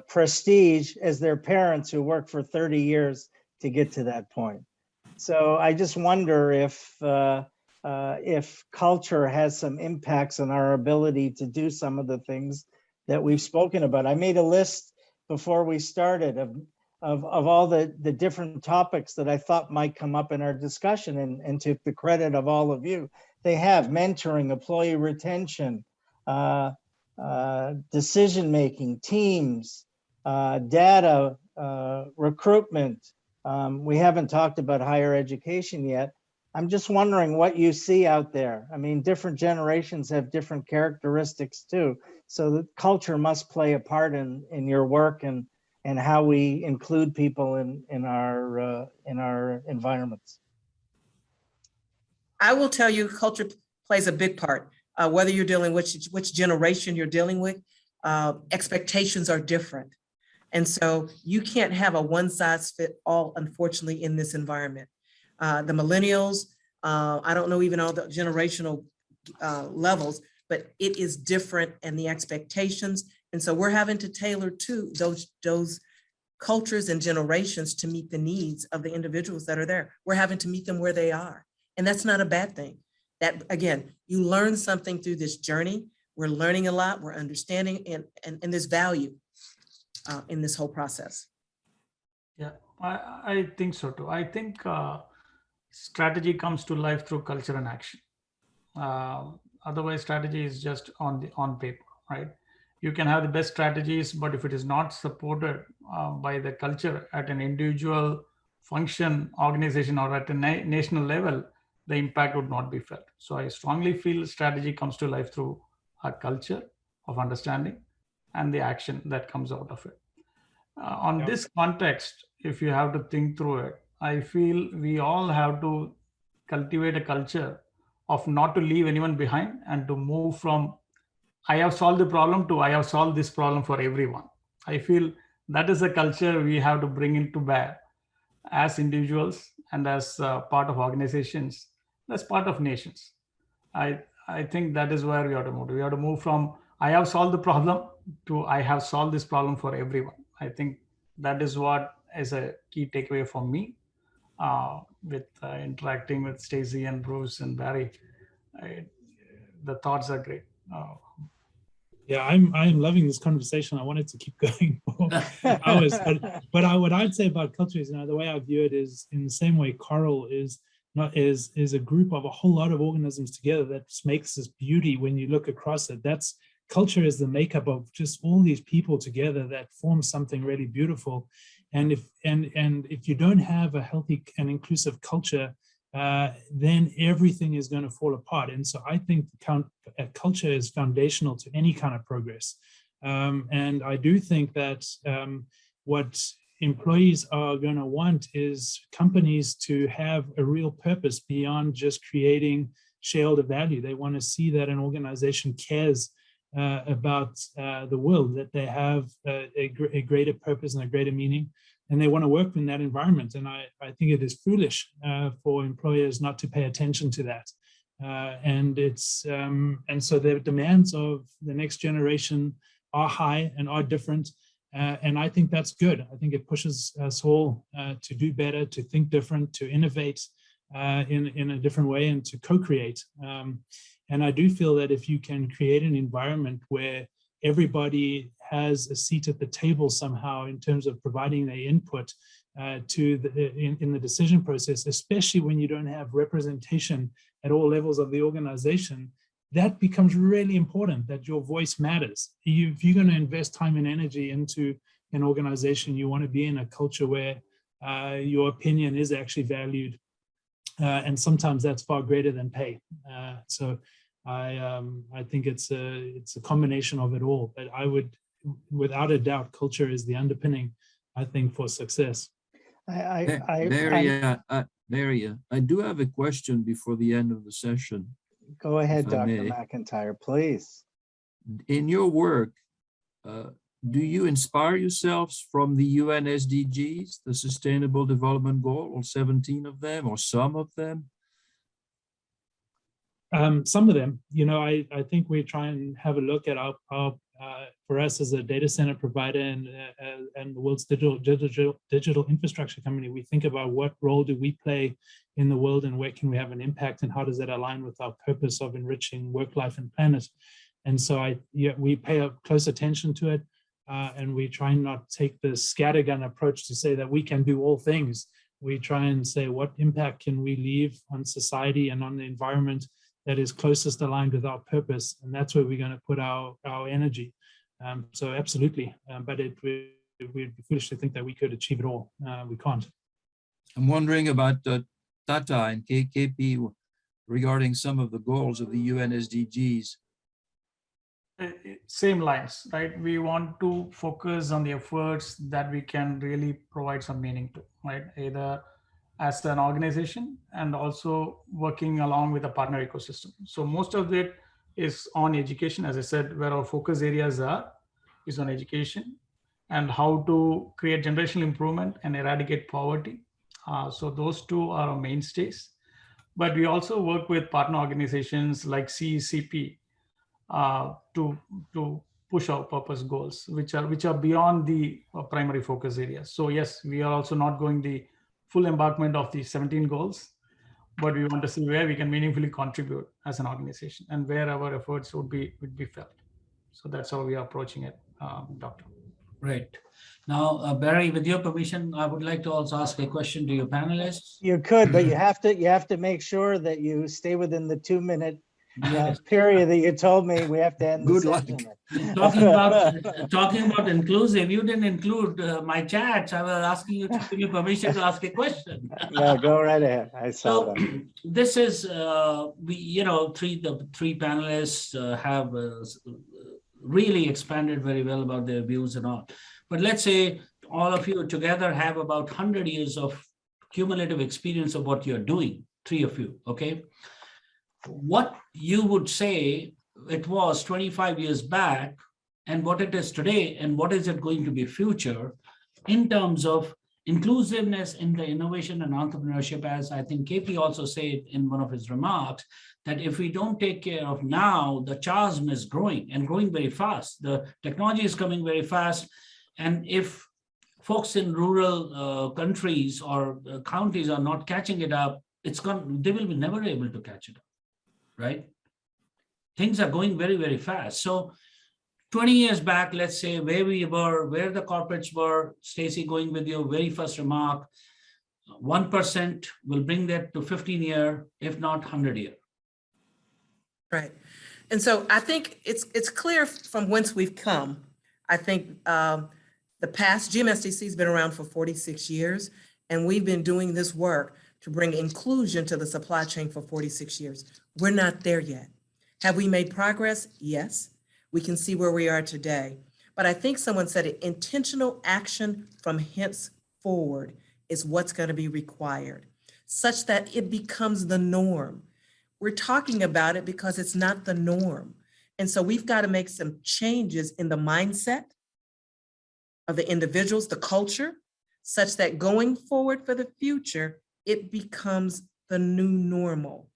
prestige as their parents who worked for 30 years to get to that point. So I just wonder if culture has some impacts on our ability to do some of the things that we've spoken about. I made a list before we started of all the different topics that I thought might come up in our discussion, and to the credit of all of you, they have mentoring, employee retention, decision-making, teams, data, recruitment. We haven't talked about higher education yet. I'm just wondering what you see out there. I mean, different generations have different characteristics too. So the culture must play a part in your work and how we include people in our environments. I will tell you, culture plays a big part. Whether you're dealing with which generation you're dealing with, expectations are different. And so you can't have a one size fit all, unfortunately, in this environment. The millennials, I don't know even all the generational levels, but it is different and the expectations. And so we're having to tailor to those cultures and generations to meet the needs of the individuals that are there. We're having to meet them where they are. And that's not a bad thing. That, again, you learn something through this journey. We're learning a lot, we're understanding, and there's value in this whole process. Yeah, I think so too. I think strategy comes to life through culture and action. Otherwise, strategy is just on paper, right? You can have the best strategies, but if it is not supported by the culture at an individual function, organization, or at a national level, the impact would not be felt. So I strongly feel strategy comes to life through a culture of understanding and the action that comes out of it. On this context, if you have to think through it, I feel we all have to cultivate a culture of not to leave anyone behind and to move from I have solved the problem to I have solved this problem for everyone. I feel that is a culture we have to bring into bear as individuals and as part of organizations, as part of nations. I think that is where we have to move. We have to move from I have solved the problem to I have solved this problem for everyone. I think that is what is a key takeaway for me with interacting with Stacey and Bruce and Barry. The thoughts are great. Yeah, I'm loving this conversation. I wanted to keep going for hours, but what I'd say about culture is, the way I view it is in the same way coral is a group of a whole lot of organisms together that makes this beauty when you look across it. That's culture is the makeup of just all these people together that form something really beautiful. And if you don't have a healthy and inclusive culture, then everything is going to fall apart. And so I think culture is foundational to any kind of progress. And I do think that what employees are going to want is companies to have a real purpose beyond just creating shareholder value. They want to see that an organization cares about the world, that they have a greater purpose and a greater meaning, and they want to work in that environment. And I think it is foolish for employers not to pay attention to that. And so the demands of the next generation are high and are different. And I think that's good. I think it pushes us all to do better, to think different, to innovate in a different way, and to co-create. And I do feel that if you can create an environment where everybody has a seat at the table somehow in terms of providing their input in the decision process, especially when you don't have representation at all levels of the organization, that becomes really important, that your voice matters. If you're going to invest time and energy into an organization, you want to be in a culture where your opinion is actually valued. And sometimes that's far greater than pay. So I think it's a combination of it all. But I would, without a doubt, culture is the underpinning, I think, for success. Barry, I do have a question before the end of the session. Go ahead, Dr. McIntyre, please. In your work, do you inspire yourselves from the UN SDGs, the Sustainable Development Goal, all 17 of them, or some of them? Some of them, I think we try and have a look at our for us as a data center provider and the world's digital infrastructure company, we think about what role do we play in the world and where can we have an impact, and how does that align with our purpose of enriching work, life, and planet. And so we pay a close attention to it, and we try and not take the scattergun approach to say that we can do all things. We try and say, what impact can we leave on society and on the environment that is closest aligned with our purpose, and that's where we're going to put our energy. So absolutely, but we'd be foolish to think that we could achieve it all. We can't. I'm wondering about Tata and KKP regarding some of the goals of the UN SDGs. Same lines, right? We want to focus on the efforts that we can really provide some meaning to, right? Either as an organization and also working along with a partner ecosystem. So most of it is on education, as I said, where our focus areas is on education and how to create generational improvement and eradicate poverty. So those two are our mainstays. But we also work with partner organizations like CECP to push our purpose goals, which are beyond the primary focus areas. So yes, we are also not going the full embarkment of the 17 goals, but we want to see where we can meaningfully contribute as an organization and where our efforts would be felt. So that's how we are approaching it, Doctor. Great. Now, Barry, with your permission, I would like to also ask a question to your panelists. You could, but you have to make sure that you stay within the 2-minute Yes. period that you told me. We have to end the Good luck. session. Talking about inclusive, you didn't include my chats. I was asking you to give me permission to ask a question. No, go right ahead. I saw that. This is the three panelists have really expanded very well about their views and all. But let's say all of you together have about 100 years of cumulative experience of what you're doing, 3 of you, okay? What you would say it was 25 years back and what it is today and what is it going to be future in terms of inclusiveness in the innovation and entrepreneurship, as I think KP also said in one of his remarks, that if we don't take care of now, the chasm is growing and growing very fast. The technology is coming very fast. And if folks in rural countries or counties are not catching it up, they will be never able to catch it up, right? Things are going very, very fast. So 20 years back, let's say where we were, where the corporates were, Stacey, going with your very first remark, 1% will bring that to 15-year, if not 100-year. Right. And so I think it's clear from whence we've come. I think the past GMSDC has been around for 46 years, and we've been doing this work to bring inclusion to the supply chain for 46 years. We're not there yet. Have we made progress? Yes. We can see where we are today. But I think someone said it, intentional action from henceforward is what's going to be required, such that it becomes the norm. We're talking about it because it's not the norm. And so we've got to make some changes in the mindset of the individuals, the culture, such that going forward for the future, it becomes the new normal.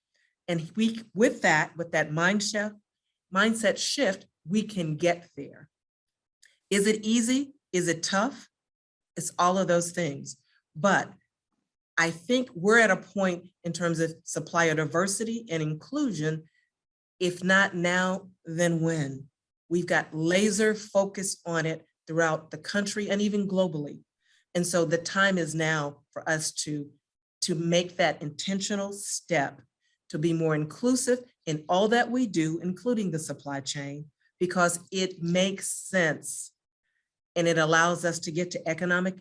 And with that mindset shift, we can get there. Is it easy? Is it tough? It's all of those things. But I think we're at a point in terms of supplier diversity and inclusion, if not now, then when? We've got laser focus on it throughout the country and even globally. And so the time is now for us to make that intentional step to be more inclusive in all that we do, including the supply chain, because it makes sense and it allows us to get to economic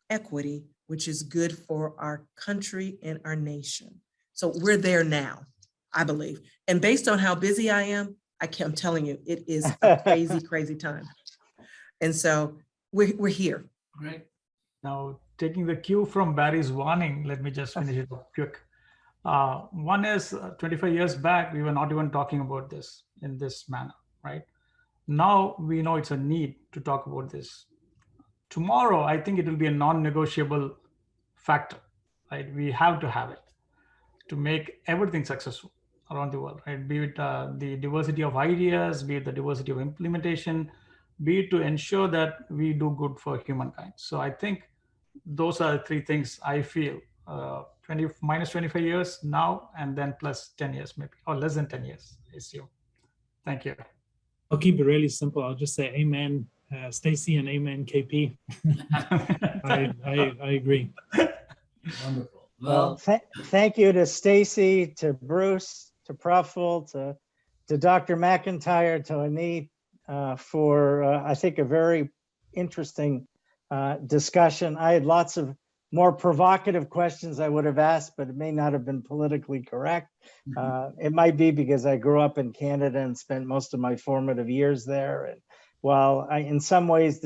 equity, which is good for our country and our nation. So we're there now, I believe. And based on how busy I am, I'm telling you, it is a crazy, crazy time. And so we're here. Right. Now, taking the cue from Barry's warning, let me just finish it up quick. One is 25 years back, we were not even talking about this in this manner, right? Now we know it's a need to talk about this. Tomorrow, I think it will be a non-negotiable factor, right? We have to have it to make everything successful around the world, right? Be it the diversity of ideas, be it the diversity of implementation, be it to ensure that we do good for humankind. So I think those are the three things I feel, minus 25 years now, and then plus 10 years maybe, or less than 10 years, I assume. Thank you. I'll keep it really simple. I'll just say amen, Stacey, and amen, KP. I agree. Wonderful. Well, thank you to Stacey, to Bruce, to Praphul, to Dr. McIntyre, to Anit for, I think, a very interesting discussion. I had lots of more provocative questions I would have asked, but it may not have been politically correct. It might be because I grew up in Canada and spent most of my formative years there. And while in some ways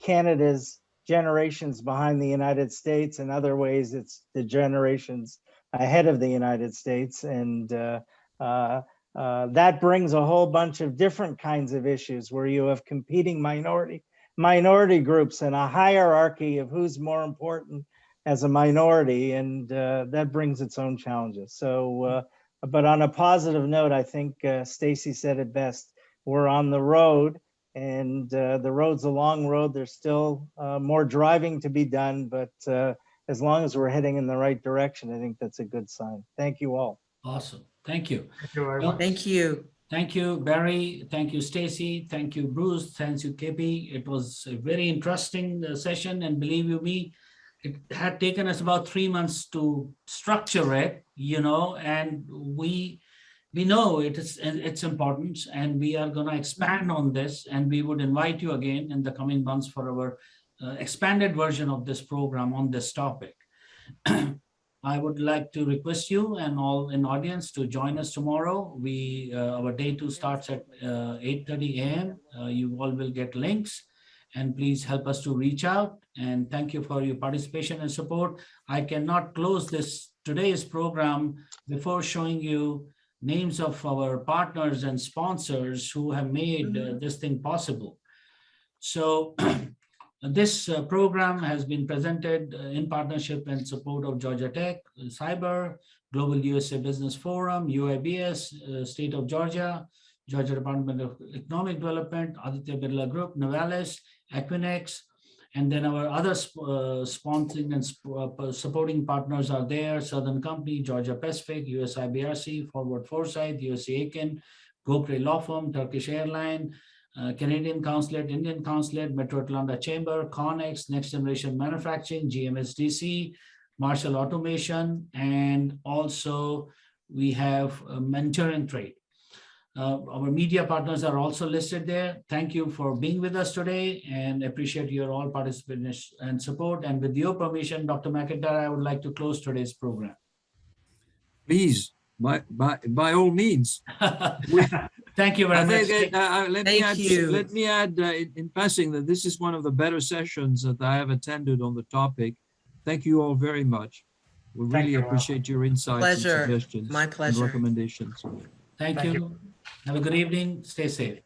Canada's generations behind the United States, in other ways it's the generations ahead of the United States. And that brings a whole bunch of different kinds of issues where you have competing minority groups and a hierarchy of who's more important as a minority, and that brings its own challenges. So, but on a positive note, I think Stacey said it best. We're on the road, and the road's a long road. There's still more driving to be done, but as long as we're heading in the right direction, I think that's a good sign. Thank you all. Awesome. Thank you. Thank you very much. Thank you. Thank you, Barry. Thank you, Stacey. Thank you, Bruce. Thank you, KP. It was a very interesting session, and believe you me, it had taken us about 3 months to structure it, and we know its importance, and we are going to expand on this, and we would invite you again in the coming months for our expanded version of this program on this topic. I would like to request you and all in audience to join us tomorrow. Our day 2 starts at 8:30 a.m. You all will get links, and please help us to reach out. And thank you for your participation and support. I cannot close today's program before showing you names of our partners and sponsors who have made this thing possible. So This program has been presented in partnership and support of Georgia Tech, Cyber, Global USA Business Forum, UIBS, State of Georgia, Georgia Department of Economic Development, Aditya Birla Group, Novalis, Equinix, and then our other sponsoring and supporting partners are there: Southern Company, Georgia Pacific, US IBRC, Forward Foresight, USA Aiken, Gokre Law Firm, Turkish Airline, Canadian Consulate, Indian Consulate, Metro Atlanta Chamber, CONEXX, Next Generation Manufacturing, GMSDC, Marshall Automation, and also we have Mentoring Trade. Our media partners are also listed there. Thank you for being with us today and appreciate your all participation and support. And with your permission, Dr. McIntyre, I would like to close today's program. Please, by all means. Thank you very much. Let me add in passing that this is one of the better sessions that I have attended on the topic. Thank you all very much. We really appreciate your insights and suggestions. My pleasure. And recommendations. Thank you. Have a good evening. Stay safe.